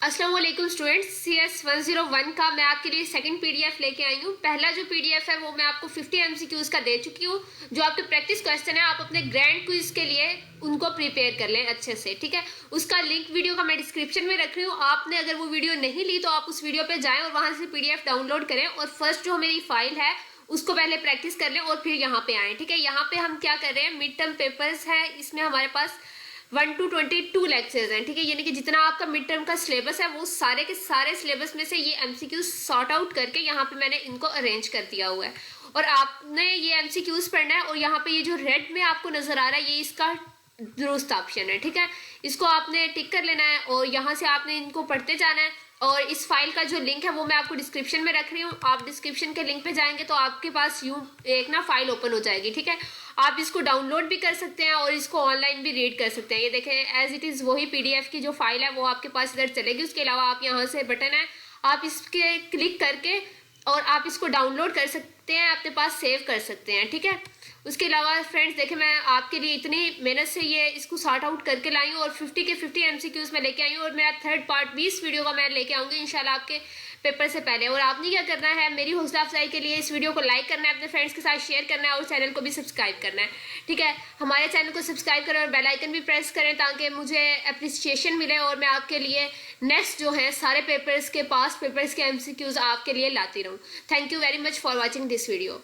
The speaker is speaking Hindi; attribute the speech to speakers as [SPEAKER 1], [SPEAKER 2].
[SPEAKER 1] अस्सलाम वालेकुम स्टूडेंट्स, CS 101 का मैं आपके लिए सेकंड पीडीएफ लेके आई हूँ। पहला जो पीडीएफ है वो मैं आपको 50 MCQs का दे चुकी हूँ। जो आपके प्रैक्टिस क्वेश्चन है आप अपने ग्रैंड क्विज के लिए उनको प्रिपेयर कर लें अच्छे से, ठीक है। उसका लिंक वीडियो का मैं डिस्क्रिप्शन में रख रही हूँ। आपने अगर वो वीडियो नहीं ली तो आप उस वीडियो पे जाएं और वहां से पीडीएफ डाउनलोड करें और फर्स्ट जो मेरी फाइल है उसको पहले प्रैक्टिस कर लें और फिर यहाँ पे आए, ठीक है। यहाँ पे हम क्या कर रहे हैं, मिड टर्म पेपर्स है, इसमें हमारे पास 1 to 22 लेक्चर्स हैं, ठीक है। यानी कि जितना आपका मिड टर्म का सिलेबस है वो सारे के सारे सिलेबस में से ये एमसीक्यूज सॉर्ट आउट करके यहाँ पे मैंने इनको अरेंज कर दिया हुआ है और आपने ये एमसीक्यूज पढ़ना है। और यहाँ पे ये जो रेड में आपको नजर आ रहा है ये इसका दुरुस्त ऑप्शन है, ठीक है। इसको आपने टिक कर लेना है और यहाँ से आपने इनको पढ़ते जाना है। और इस फाइल का जो लिंक है वो मैं आपको डिस्क्रिप्शन में रख रही हूँ। आप डिस्क्रिप्शन के लिंक पे जाएंगे तो आपके पास यूं एक ना फाइल ओपन हो जाएगी, ठीक है। आप इसको डाउनलोड भी कर सकते हैं और इसको ऑनलाइन भी रीड कर सकते हैं। ये देखें, एज इट इज़ वही पीडीएफ की जो फाइल है वो आपके पास इधर चलेगी। उसके अलावा आप यहाँ से बटन है, आप इसके क्लिक करके और आप इसको डाउनलोड कर सकते हैं, अपने पास सेव कर सकते हैं, ठीक है। उसके अलावा फ्रेंड्स देखें, मैं आपके लिए इतनी मेहनत से ये इसको सॉर्ट आउट करके लाई हूँ और 50 के 50 MCQs में लेके आई हूँ और मेरा थर्ड पार्ट 20 वीडियो का मैं लेके आऊँगी इंशाल्लाह आपके पेपर से पहले। और आपने क्या करना है, मेरी हौसला अफजाई के लिए इस वीडियो को लाइक करना है, अपने फ्रेंड्स के साथ शेयर करना है और चैनल को भी सब्सक्राइब करना है, ठीक है। हमारे चैनल को सब्सक्राइब करें और बेल आइकन भी प्रेस करें ताकि मुझे अप्रिसिएशन मिले और मैं आपके लिए नेक्स्ट जो है सारे पेपर्स के पास पेपर्स के MCQs आपके लिए लाती रहूँ। Thank you very much for watching this video.